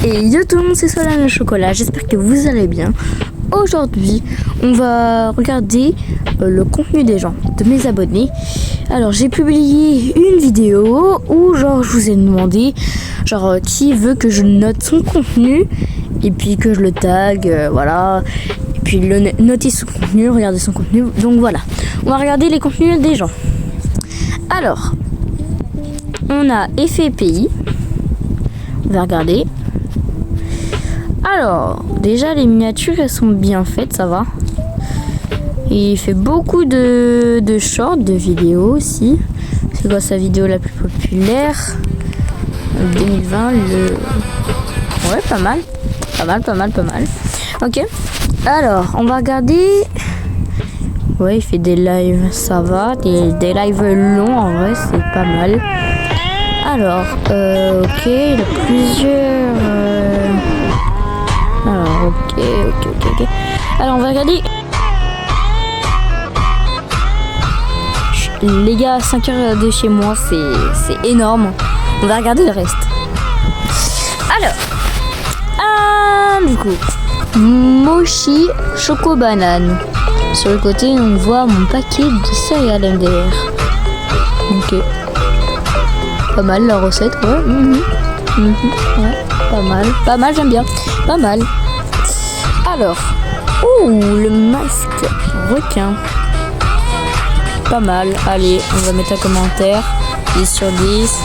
Et yo tout le monde, c'est Solane le chocolat, j'espère que vous allez bien. Aujourd'hui, on va regarder le contenu des gens, de mes abonnés. Alors, j'ai publié une vidéo où genre je vous ai demandé qui veut que je note son contenu et puis que je le tag, voilà. Et puis noter son contenu, regarder son contenu. Donc voilà, on va regarder les contenus des gens. Alors, on a effet pays. On va regarder. Alors, déjà les miniatures elles sont bien faites, ça va. Et il fait beaucoup de shorts, de vidéos aussi. C'est quoi sa vidéo la plus populaire 2020, ouais, pas mal. Pas mal. Ok. Alors, on va regarder. Ouais, il fait des lives, ça va. Des lives longs, en vrai, c'est pas mal. Alors, ok, il a plusieurs... Alors, ok. Alors, on va regarder... Les gars, 5 heures de chez moi, c'est énorme. On va regarder le reste. Alors, du coup, Mochi Choco Banane. Sur le côté, on voit mon paquet de céréales MDR. Ok. Pas mal la recette, ouais. Ouais, pas mal, j'aime bien. Pas mal. Alors, le masque requin. Pas mal. Allez, on va mettre un commentaire. 10 sur 10.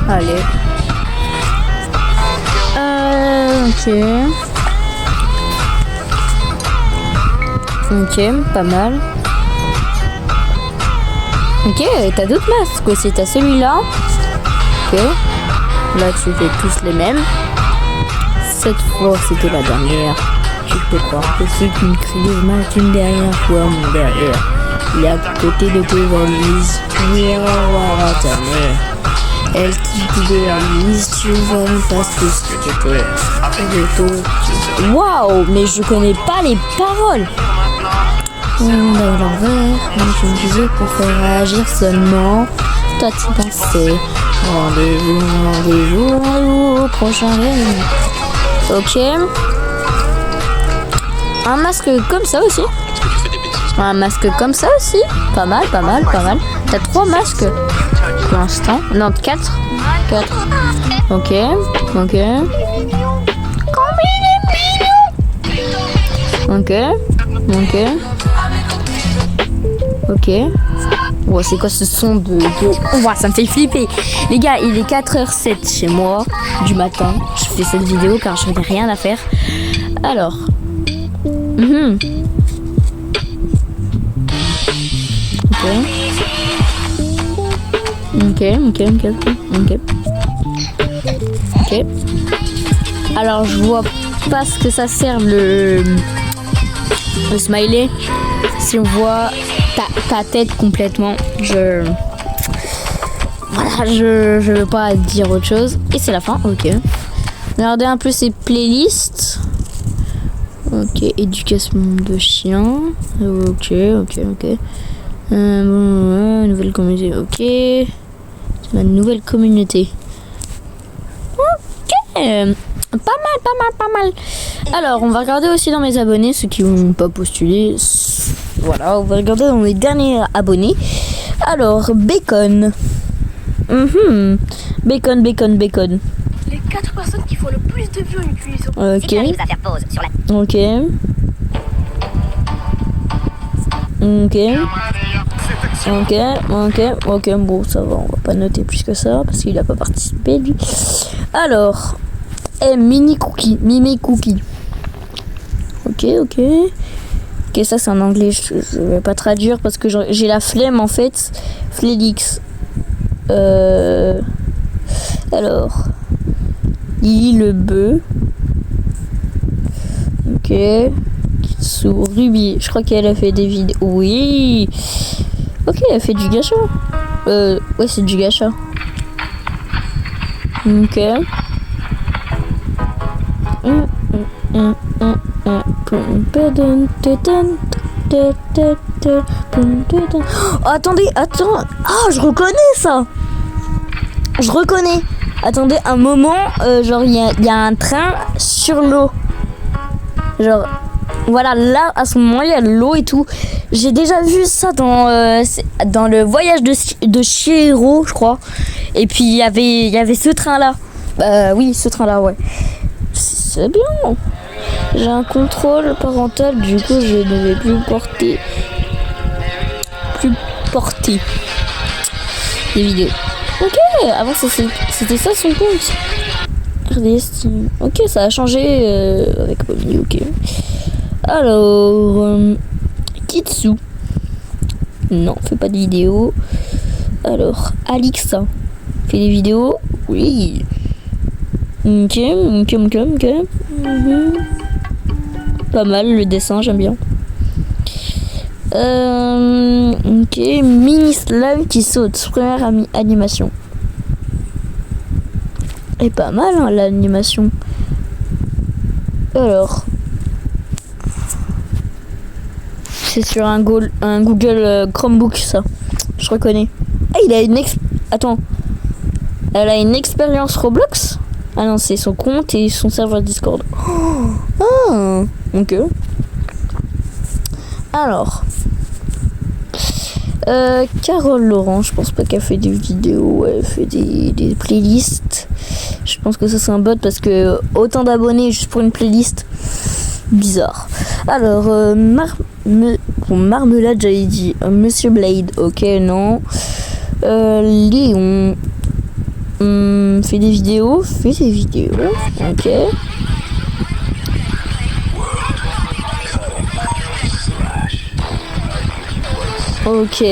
Allez. Ok, pas mal. Ok, t'as d'autres masques aussi. T'as celui-là. Ok. Là, tu fais tous les mêmes. Cette fois, c'était la dernière. Je peux croire que ceux qui me crient marquent une dernière fois mon derrière. Il est à côté de tes valises. Tu iras voir à ta mère. Elle qui te réalise. Tu vois même pas ce que tu fais. Waouh, mais je connais pas les paroles. On a l'envers, mais je me disais pour faire réagir seulement. Toi tu pensais. Rendez-vous au prochain réunion. Ok. Un masque comme ça aussi. Un masque comme ça aussi. Pas mal. T'as 3 masques pour l'instant. Non, 4. Ok. Combien il est mignon. Ok. Ouais, c'est quoi ce son de... Ouah, ça me fait flipper. Les gars, il est 4h07 chez moi du matin. Je fais cette vidéo car je n'ai rien à faire. Alors. Ok. Alors, je vois pas ce que ça sert le smiley. Si on voit ta tête complètement, je veux pas dire autre chose. Et c'est la fin, ok. Regardez un peu ses playlists. Ok, éducation de chien. Ok. Nouvelle communauté, ok. C'est ma nouvelle communauté. Ok. Pas mal. Alors, on va regarder aussi dans mes abonnés, ceux qui n'ont pas postulé. Voilà, on va regarder dans mes derniers abonnés. Alors, Bacon. Bacon. Les 4 personnes qui font le plus de vues en utilisant. Ok. Si tu arrives à faire pause sur la... Ok, bon, ça va, on va pas noter plus que ça, parce qu'il a pas participé, lui. Alors, Mimi Cookie. Ok, ça c'est en anglais, je vais pas traduire parce que j'ai la flemme en fait. Flélix. Alors, Lily le bœuf. Ok. Sous Ruby, je crois qu'elle a fait des vidéos. Oui. Ok, elle fait du gacha. Ouais, c'est du gacha. Ok. Oh, attendez. Ah, je reconnais ça. Je reconnais. Attendez un moment, genre il y a un train sur l'eau. Genre, voilà, là, à ce moment, il y a de l'eau et tout. J'ai déjà vu ça dans le voyage de Chihiro, je crois. Et puis, il y avait ce train-là. Oui, ce train-là, ouais. C'est bien. J'ai un contrôle parental, du coup, je ne vais plus porter des vidéos. Ok, avant, c'était ça son compte. RDS Steam. Ok, ça a changé avec Bobby, ok. Alors, Kitsu. Non, fait pas de vidéos. Alors, Alexa. Fait des vidéos. Oui. Ok. Pas mal le dessin, j'aime bien. Ok. Mini Slime qui saute. Première animation. Et pas mal hein, l'animation. Alors. C'est sur un Google Chromebook ça. Je reconnais. Ah il a Attends. Elle a une expérience Roblox. Ah non c'est son compte et son serveur Discord. Ah ok. Alors. Carole Laurent, je pense pas qu'elle fait des vidéos, elle fait des playlists. Je pense que ça c'est un bot parce que autant d'abonnés juste pour une playlist, bizarre. Alors, Marmelade j'avais dit, Monsieur Blade, ok non. Léon, fait des vidéos, ok. Ok.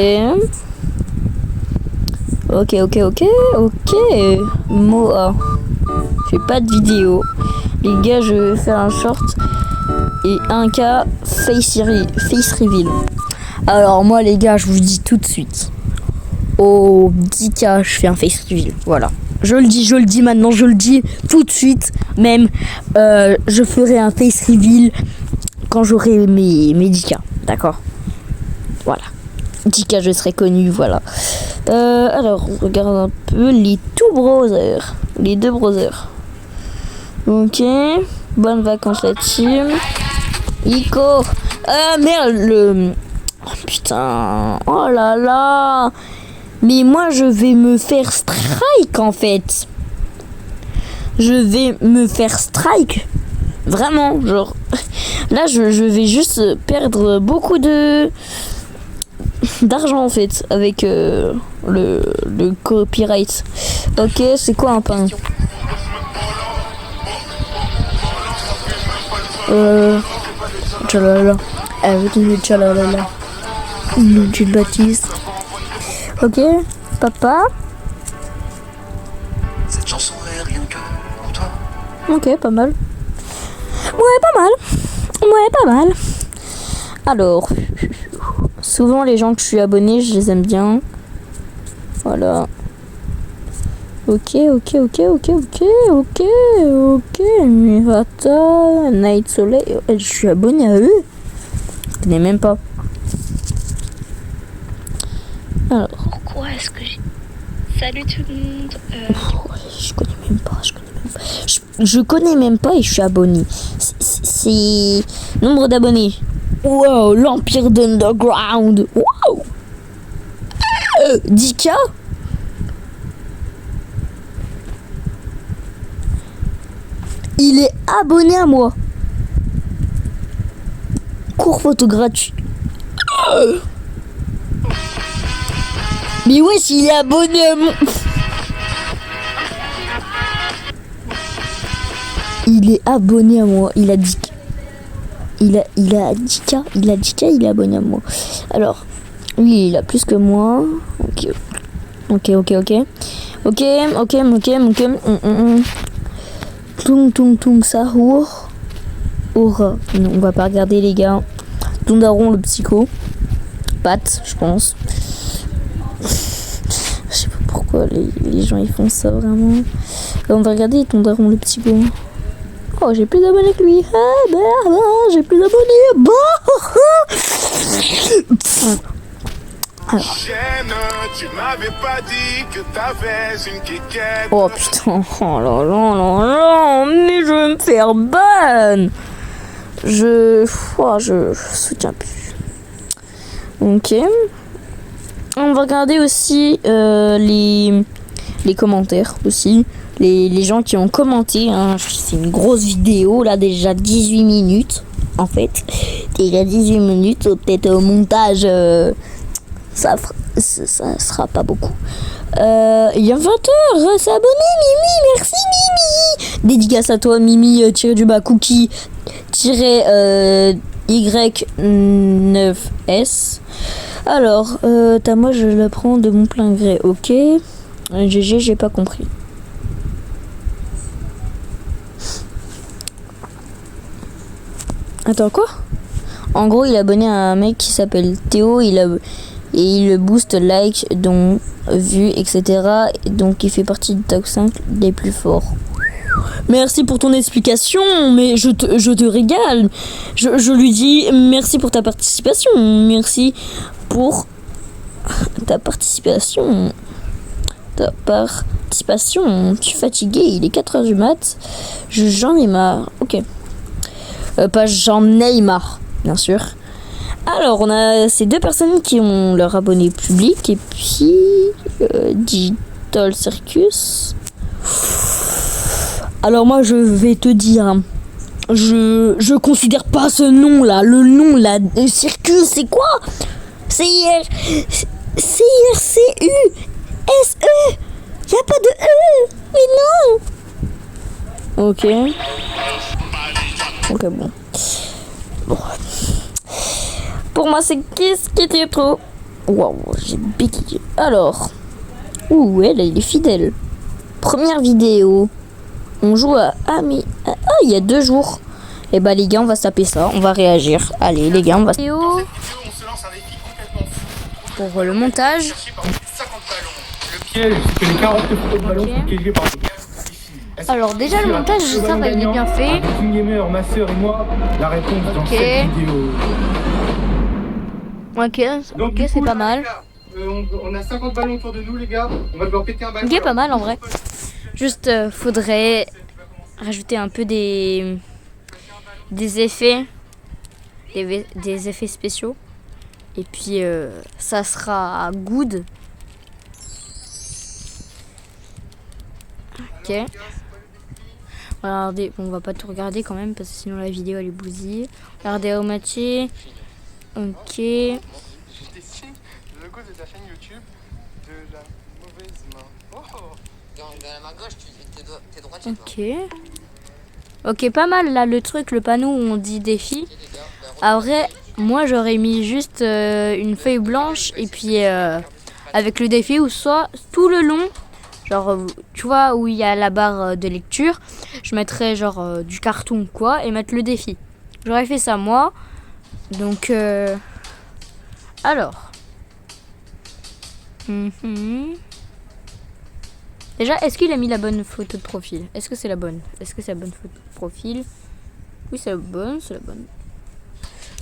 Moa. Fais pas de vidéo. Les gars, je vais faire un short et un cas face reveal. Alors moi les gars, je vous dis tout de suite. Au 10K, je fais un face reveal. Voilà. Je le dis maintenant, je le dis tout de suite. Même, je ferai un face reveal quand j'aurai mes 10K. D'accord. Voilà. 10K, je serai connu, voilà. Alors, on regarde un peu les deux browsers. Ok. Bonnes vacances la team. Ico. Ah merde, oh putain. Oh là là. Mais moi, je vais me faire strike en fait. Je vais me faire strike. Vraiment, genre. Là, je vais juste perdre beaucoup d'argent en fait avec le copyright. Ok, c'est quoi un pain? Tchalala. Tchalala. Jules Baptiste. Ok, papa. Cette chanson est rien que pour toi. Ok, pas mal. Ouais, pas mal. Alors, souvent les gens que je suis abonné, je les aime bien. Voilà. Ok. Mivata, Night Soleil. Je suis abonné à eux. Je connais même pas. Alors. Pourquoi est-ce que j'ai... Salut tout le monde. Je connais même pas. Je connais même pas et je suis abonné. C'est nombre d'abonnés. Wow, l'Empire d'Underground. Wow. 10K. Il est abonné à moi. Cours photo gratuit. Mais wesh, il est abonné à moi. Il est abonné à moi. Il a 10K. Il a 10K. Il est abonné à moi. Alors, lui, il a plus que moi. Ok. Tung Sahur. Aura. Non, on va pas regarder les gars. Tondaron le psycho. Pat, je pense. Je sais pas pourquoi les gens ils font ça vraiment. On va regarder Tondaron le psycho. Oh, j'ai plus d'abonnés que lui. Ah merde, j'ai plus d'abonnés. Chienne, tu m'avais pas dit que t'avais une quiquette. Oh putain, oh là là là là, mais je vais me faire ban. Je soutiens plus. Ok. On va regarder aussi les commentaires aussi. Les gens qui ont commenté. Hein. C'est une grosse vidéo là, déjà 18 minutes. En fait, déjà 18 minutes. Peut-être au montage, ça sera pas beaucoup. Il y a 20h, c'est abonné Mimi, merci Mimi. Dédicace à toi Mimi, tiré du bas cookie, Y9S. Alors, moi je la prends de mon plein gré, ok. GG, j'ai pas compris. Attends, quoi? En gros, il est abonné à un mec qui s'appelle Théo, et il le booste like, dont vue, etc. Donc il fait partie du top 5 des plus forts. Merci pour ton explication, mais je te régale. Je lui dis merci pour ta participation. Merci pour ta participation. Je suis fatiguée, il est 4h du mat. J'en ai marre. Ok. Pas j'en ai marre, bien sûr. Alors, on a ces deux personnes qui ont leur abonné public et puis Digital Circus. Alors moi, je vais te dire, je considère pas ce nom là, le nom là, Circus, c'est quoi? C-I-R-C-U-S-E. Y a pas de E. Mais non. Ok. Ok, bon. Pour moi, c'est qu'est-ce qui était trop. Waouh, j'ai bégayé. Alors. Ouh, elle est fidèle. Première vidéo. On joue à. Ah, mais. Ah, il y a 2 jours. Et bah, les gars, on va se taper ça. On va réagir. Allez, les gars, on va. On se lance un défi complètement fou. Pour le montage. 50 ballons. Le piège, c'est que les 40 ballons sont piégés par le gaz. Alors, déjà, le montage, ça va, il est bien fait. Team Gamer, ma soeur et moi, la réponse dans cette vidéo. Ok, Donc, ok, c'est pas mal. On a 50 ballons autour de nous, les gars. On va devoir péter un ballon. Ok, pas mal en vrai. Juste, faudrait rajouter un peu des effets, des effets spéciaux. Et puis, ça sera good. Ok. Regardez, bon, on va pas tout regarder quand même parce que sinon la vidéo elle est bousillée. Regardez au moitié. Ok. Je dessine le logo de ta chaîne YouTube de la mauvaise main. Oh. Dans la main gauche, t'es droitier. Ok, pas mal là le truc, le panneau où on dit défi. Après, moi j'aurais mis juste une feuille blanche et puis avec le défi ou soit tout le long. Genre, tu vois, où il y a la barre de lecture, je mettrais genre du carton ou quoi et mettre le défi. J'aurais fait ça moi. Donc, alors. Déjà, est-ce qu'il a mis la bonne photo de profil? Est-ce que c'est la bonne? Est-ce que c'est la bonne photo de profil? Oui, c'est la bonne, c'est la bonne.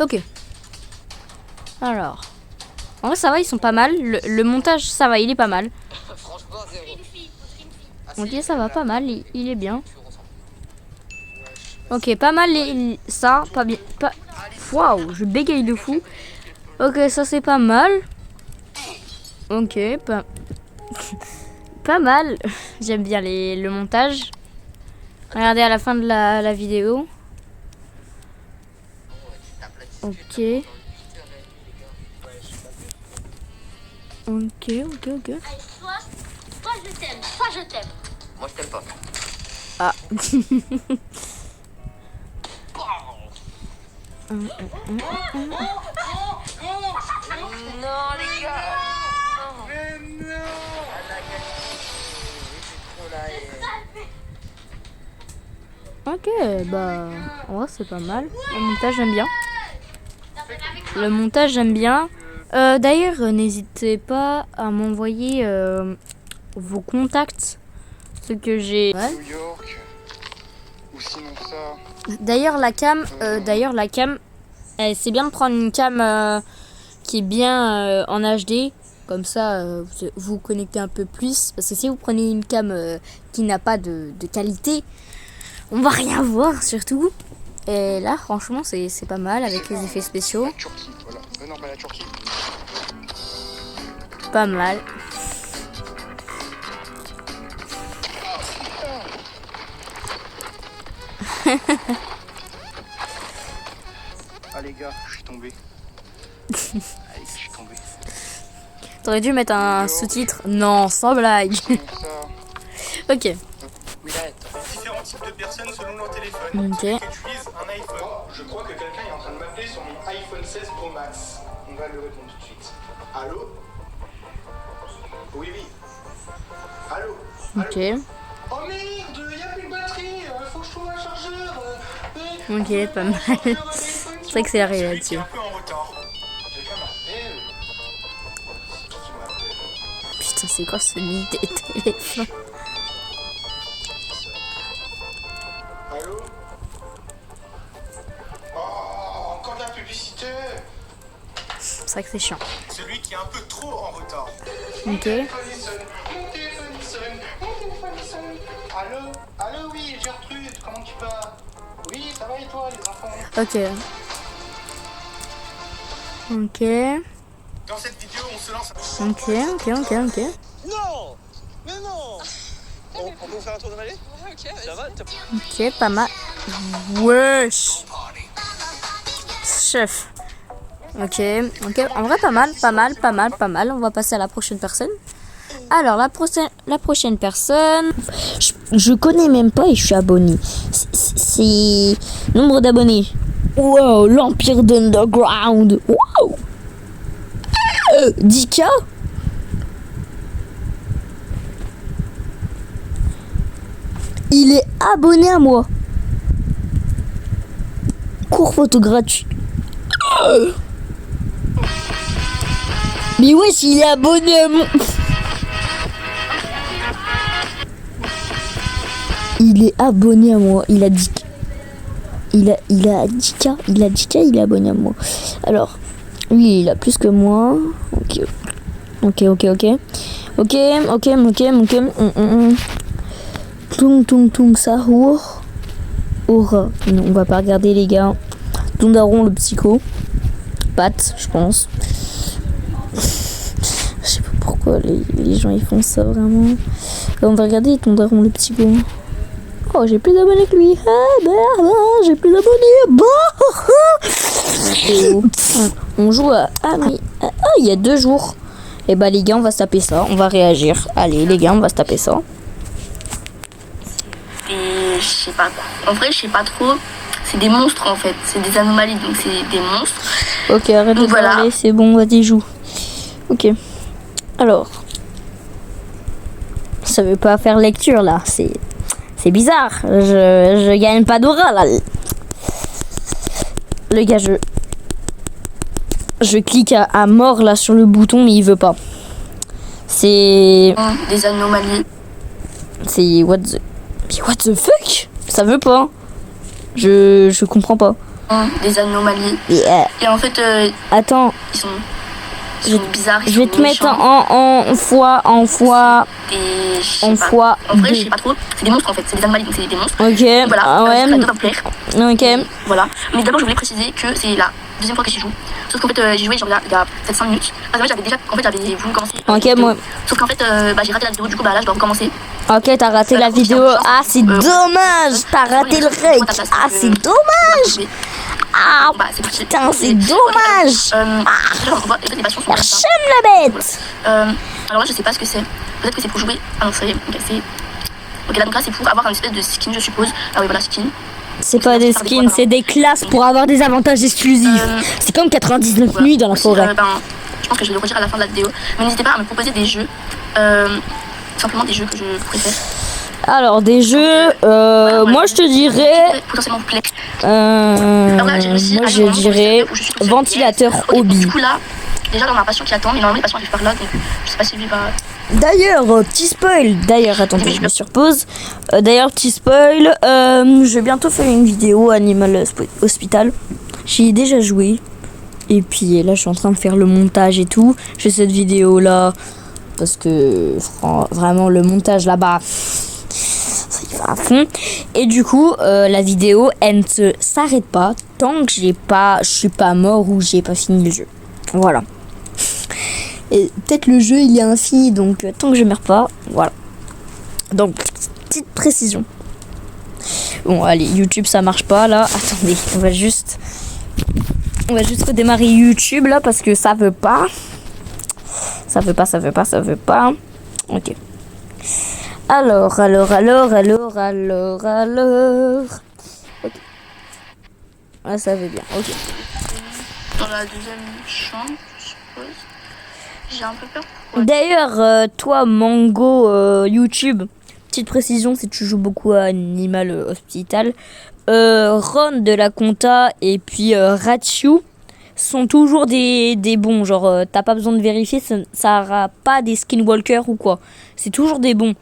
Ok. Alors. En vrai, ça va, ils sont pas mal. Le montage, ça va, il est pas mal. Franchement, zéro. Ok, ça va, pas mal, il est bien. Ok, pas mal ça, pas bien. Waouh, je bégaye de fou. Ok, ça c'est pas mal. Ok, pas mal. J'aime bien le montage. Regardez à la fin de la vidéo. Ok. Ok. Toi je t'aime, toi je t'aime. Moi, je t'aime pas. Ah. Non, les gars. Mais non. Elle a gagné. Trop là. Ok, bah en vrai c'est pas mal. Le montage j'aime bien. D'ailleurs, n'hésitez pas à m'envoyer vos contacts, ce que j'ai. Ouais. New York. Ou sinon ça. D'ailleurs la cam, c'est bien de prendre une cam qui est bien en HD Comme ça, vous vous connectez un peu plus. Parce que si vous prenez une cam qui n'a pas de qualité, on va rien voir surtout. Et là, franchement, c'est pas mal avec les effets spéciaux. La Turquie, voilà. Non, pas la Turquie. Pas mal. Ah les gars, je suis tombé. Allez, je suis tombé. T'aurais dû mettre un sous-titre. Non, sans blague. Comment ça? Ok. Mais arrête. Différents types de personnes selon leur téléphone. Ok. Qui utilisent un iPhone. Je crois que quelqu'un est en train de m'appeler sur mon iPhone 16 Pro Max. On va le répondre tout de suite. Allô? Oui, oui. Allô? Ok. Oh merde, y a plus de batterie, faut que je trouve un chargeur. Ok, pas mal. C'est vrai que c'est arrivé Celui qui est là-dessus. un peu en retard. Quelqu'un m'appelle. C'est qui m'appelle? Putain, c'est quoi ce nid des téléphones? Allô? Oh, encore de la publicité. C'est vrai que c'est chiant. Celui qui est un peu trop en retard. Ok. Téléphone il sonne, mon téléphone il sonne, mon téléphone il sonne. Allô? Allô, oui, Gertrude, comment tu vas? Oui, ça va et toi, les enfants? Ok. Ok. Dans cette vidéo, on se lance. Ok. Non! Mais non! On peut faire un tour de vallée? Ouais, ok. Ça va? Ok, pas mal. Wesh. Chef. Ok. En vrai, pas mal. On va passer à la prochaine personne. Alors, la prochaine personne. Je connais même pas et je suis abonné. C'est nombre d'abonnés. Wow, l'Empire d'Underground. Wow. 10K. Il est abonné à moi. Cours photo gratuit. Mais wesh, il est abonné à moi. Il est abonné à moi. Il a 10K. Il a 10K. Il a 10K, il est abonné à moi. Alors, lui, il a plus que moi. Ok. Tung Sahur. Aura. Non, on va pas regarder les gars. Tondaron le psycho. Pat, je pense. Je sais pas pourquoi les gens ils font ça vraiment. Là, on va regarder Tondaron le psycho. Oh, j'ai plus d'abonnés que lui. Ah merde, j'ai plus d'abonnés. On joue à... Ah, mais... Ah, il y a 2 jours. Et bah les gars, on va se taper ça. On va réagir. Allez, les gars, on va se taper ça. Et je sais pas quoi. En vrai, je sais pas trop. C'est des monstres en fait. C'est des anomalies, donc c'est des monstres. Ok, arrête de parler, c'est bon, vas-y, joue. Ok. Alors. Ça veut pas faire lecture là. C'est bizarre. Je gagne pas d'aura là. Le gars, je clique à mort là sur le bouton, mais il veut pas. C'est. Des anomalies. C'est what the fuck? Ça veut pas. Je comprends pas. Des anomalies. Et en fait, attends. Ils sont bizarres. Je vais te mettre en fois. En fois. En vrai, je sais pas trop. C'est des monstres en fait. C'est des anomalies, donc c'est des monstres. Ok. Voilà. Ah ouais. Ça doit me plaire. Ok. Voilà. Mais d'abord, je voulais préciser que c'est la deuxième fois que j'y joue. Sauf qu'en fait, j'ai joué genre il y a peut-être 5 minutes. Parce que j'avais voulu commencer. Ok, moi. Sauf qu'en fait, j'ai raté la vidéo. Du coup, là, je dois recommencer. Ok, t'as raté la vidéo. Ah, c'est dommage. T'as raté le rec. Ah, c'est dommage. Ah, putain, c'est dommage. La chaîne, la bête. Alors là, je sais pas ce que c'est. Peut-être que c'est pour jouer. Ah non, ça y est. Ok, là, donc là, c'est pour avoir une espèce de skin, je suppose. Ah oui, voilà, skin. C'est pas des skins, c'est des classes pour avoir des avantages exclusifs. C'est comme 99 nuits dans la forêt. Je pense que je vais le redire à la fin de la vidéo. Mais n'hésitez pas à me proposer des jeux. Simplement des jeux que je préfère. Alors, des jeux, moi je te dirais. Potentiellement play. Moi je dirais ventilateur hobby. Du coup, là, déjà, dans ma passion qui attend, mais normalement, les passions arrivent par là, donc je sais pas si lui va. D'ailleurs, petit spoil. D'ailleurs, attendez, je me surpose. D'ailleurs, petit spoil. Je vais bientôt faire une vidéo Animal Hospital. J'y ai déjà joué. Et puis là, je suis en train de faire le montage et tout. J'ai cette vidéo là parce que vraiment le montage là-bas, ça y va à fond. Et du coup, la vidéo, elle ne s'arrête pas tant que je suis pas mort ou j'ai pas fini le jeu. Voilà. Et peut-être le jeu il est infini, donc tant que je meurs pas, voilà. Donc petite précision. Bon allez, YouTube ça marche pas là. Attendez, on va juste redémarrer YouTube là parce que ça veut pas. Ça veut pas. Ok. Alors. Ok. Ah, ça veut bien. Ok. Dans la deuxième chambre, je suppose. J'ai un peu peur. Pourquoi? D'ailleurs, toi, Mango, YouTube, petite précision, si tu joues beaucoup à Animal Hospital, Ron de la Compta et puis Ratchu sont toujours des bons. Genre, t'as pas besoin de vérifier, ça aura pas des skinwalkers ou quoi. C'est toujours des bons.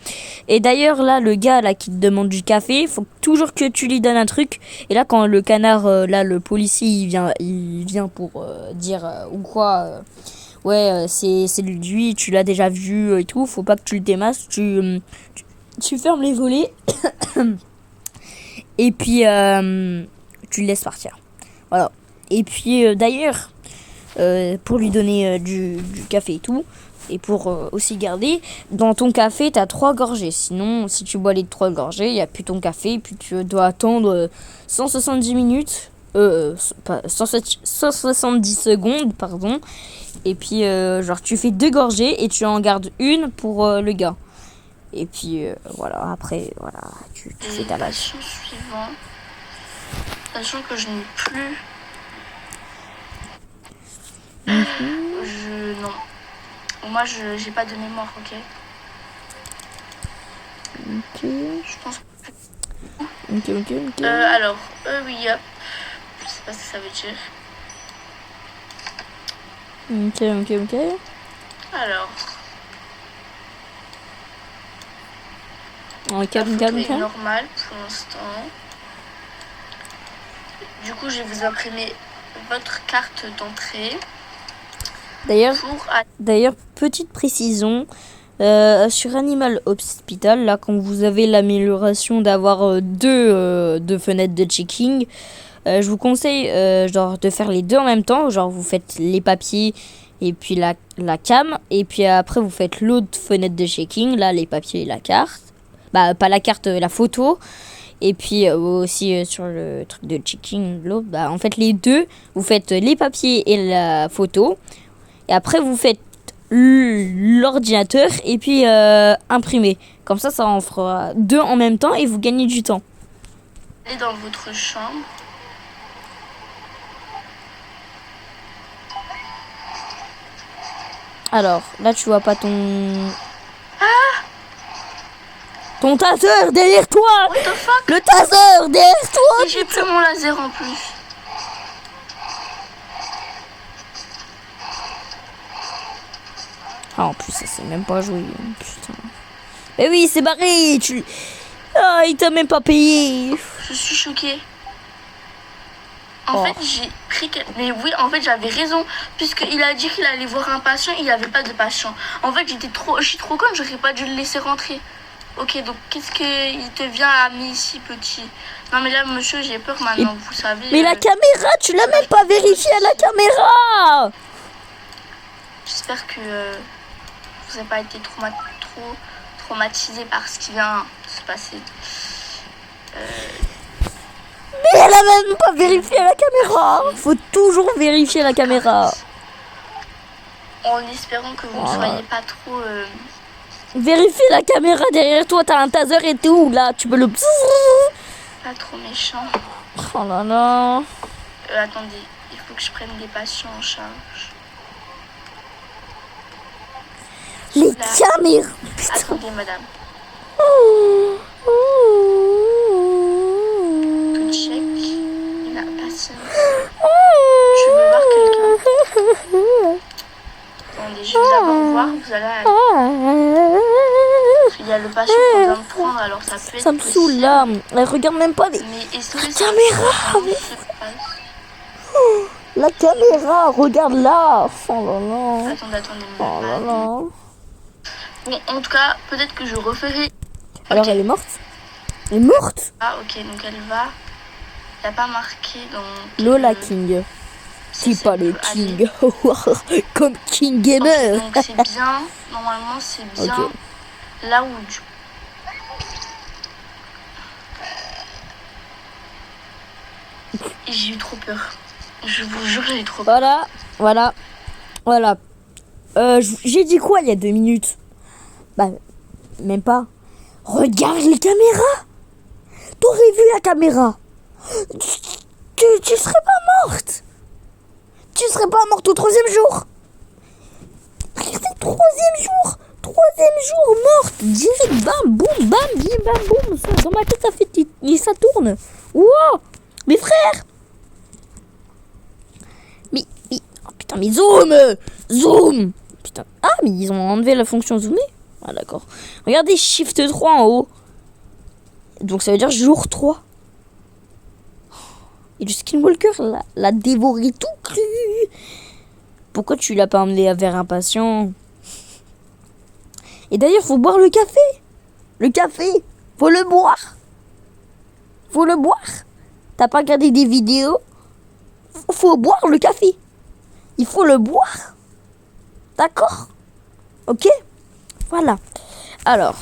Et d'ailleurs, là, le gars là qui te demande du café, faut toujours que tu lui donnes un truc. Et là, quand le canard, là, le policier, il vient pour dire ou quoi. Ouais, c'est lui, tu l'as déjà vu et tout. Faut pas que tu le démasques. Tu fermes les volets. Et puis, tu le laisses partir. Voilà. Et puis, d'ailleurs, pour lui donner du café et tout, et pour aussi garder, dans ton café, tu as 3 gorgées. Sinon, si tu bois les 3 gorgées, il n'y a plus ton café. Et puis, tu dois attendre 170 minutes. 170 secondes, pardon. Et puis, genre, tu fais 2 gorgées et tu en gardes une pour le gars. Et puis, voilà, après, voilà, tu fais ta base. Suivant, sachant que je n'ai plus... Non. Moi, j'ai pas de mémoire, ok? Ok. Je pense... Ok. Alors, oui, hop. Je sais pas ce que ça veut dire. Ok. Alors... Calme. Normal pour l'instant. Du coup, je vais vous imprimer votre carte d'entrée. D'ailleurs, petite précision, sur Animal Hospital, là, quand vous avez l'amélioration d'avoir deux fenêtres de checking, je vous conseille genre de faire les deux en même temps. Genre, vous faites les papiers et puis la cam, et puis après vous faites l'autre fenêtre de checking, là, les papiers et la carte. Bah, pas la carte, la photo. Et puis aussi sur le truc de checking, l'autre, bah, en fait les deux, vous faites les papiers et la photo. Et après vous faites l'ordinateur et puis imprimer. Comme ça en fera 2 en même temps et vous gagnez du temps. Allez dans votre chambre. Alors, là tu vois pas ton taser derrière toi. What the fuck? Le taser derrière toi. Et j'ai plus mon laser en plus. Ah, en plus, ça sait même pas jouer. Putain. Mais oui, c'est barré. Ah, il t'a même pas payé. Je suis choquée. En fait, j'ai pris... Mais oui, en fait, j'avais raison. Puisqu'il a dit qu'il allait voir un patient, il n'y avait pas de patient. En fait, je suis trop conne, j'aurais pas dû le laisser rentrer. Ok, donc qu'est-ce qu'il te vient à amener ici, petit? Non, mais là, monsieur, j'ai peur maintenant, vous savez. Mais la caméra, tu l'as même pas vérifié à la caméra. J'espère que vous n'avez pas été trop traumatisé par ce qui vient de se passer. Mais elle a même pas vérifié la caméra. Faut toujours vérifier la caméra. En espérant que vous ne soyez pas trop... Vérifie la caméra derrière toi, t'as un taser et tout, là, tu peux le... Pas trop méchant. Oh là là. Attendez, il faut que je prenne des patients en charge. Les caméras. Putain. Attendez, madame. Tout check. Il n'a pas ça. Je veux voir quelqu'un. Attendez, je vais d'abord voir. Vous allez... Il y a le patient qu'on vient de prendre, alors ça peut être... Ça me saoule là. Elle regarde même pas les... Mais est-ce que caméra. La caméra, regarde là. Oh là là. Attendez. Oh là là. Bon, en tout cas, peut-être que je referai. Alors Ok. elle est morte? Elle est morte? Ah, ok, donc elle va. Il n'y a pas marqué dans. Lola King. Si, C'est pas le allez. King. Comme King Gamer. Donc c'est bien. Normalement, c'est bien. Ok. Là où du. J'ai eu trop peur. Je vous jure, j'ai eu trop peur. Voilà. J'ai dit quoi il y a 2 minutes? Bah, même pas. Regarde les caméras. T'aurais vu la caméra. Tu serais pas morte. Tu serais pas morte au 3e jour. Regardez, 3e jour. 3e jour morte. Direct, bam, boum, bam, bim, bam, boum. Ça, dans ma tête, ça fait... Ça tourne. Wow. Mes frères. Mais... Oh putain, mais zoom. Putain. Ah, mais ils ont enlevé la fonction zoomer. Ah, d'accord. Regardez, Shift 3 en haut. Donc, ça veut dire jour 3. Et le Skinwalker l'a dévoré tout cru. Pourquoi tu l'as pas emmené vers un patient? Et d'ailleurs, faut boire le café. Le café, faut le boire. T'as pas regardé des vidéos? Faut boire le café. Il faut le boire. D'accord? Ok? Voilà. Alors,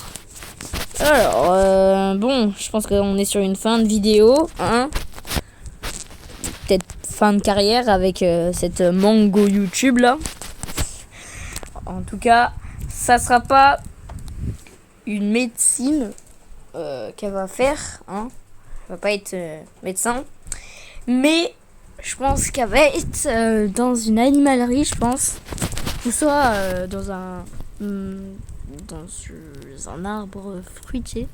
bon, je pense qu'on est sur une fin de vidéo, hein? Peut-être fin de carrière avec cette Mango YouTube là. En tout cas, ça sera pas une médecine qu'elle va faire, hein? Elle va pas être médecin, mais je pense qu'elle va être dans une animalerie, je pense, ou soit dans un arbre fruitier,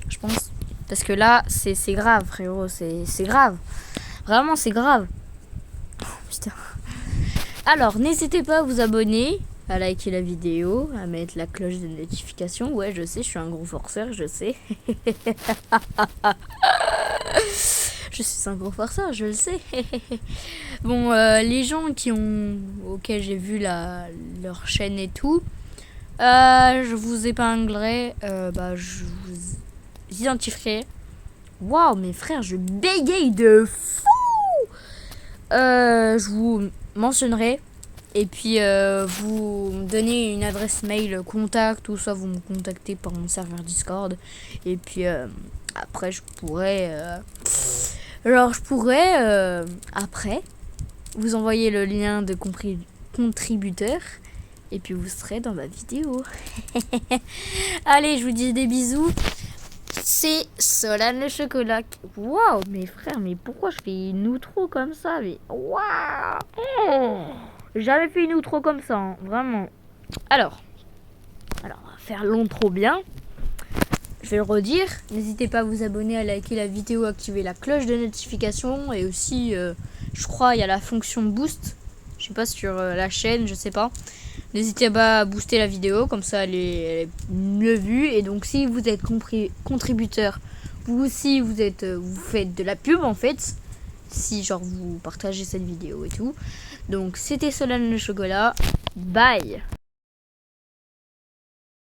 je pense, parce que là c'est grave, frérot, c'est grave, vraiment c'est grave. Oh, putain. Alors n'hésitez pas à vous abonner, à liker la vidéo, à mettre la cloche de notification. Ouais, je sais, je suis un gros forceur, je sais. Je suis un gros forceur, je le sais. Bon, les gens auxquels j'ai vu leur chaîne et tout, je vous épinglerai, je vous identifierai. Waouh, mes frères, je bégaye de fou. Je vous mentionnerai. Et puis, vous me donnez une adresse mail contact, ou soit vous me contactez par mon serveur Discord. Et puis, après, je pourrais après, vous envoyer le lien de contributeur. Et puis, vous serez dans ma vidéo. Allez, je vous dis des bisous. C'est Solane le chocolat. Waouh, mes frères, mais pourquoi je fais une outro comme ça? Mais waouh, j'ai jamais fait une outro comme ça, hein, vraiment. Alors, on va faire l'intro bien. Je vais le redire. N'hésitez pas à vous abonner, à liker la vidéo, activer la cloche de notification. Et aussi, je crois, il y a la fonction boost. Je sais pas, sur la chaîne, je sais pas. N'hésitez pas à booster la vidéo, comme ça elle est mieux vue. Et donc si vous êtes contributeur, vous aussi vous faites de la pub en fait. Si genre vous partagez cette vidéo et tout. Donc c'était Solane le chocolat. Bye.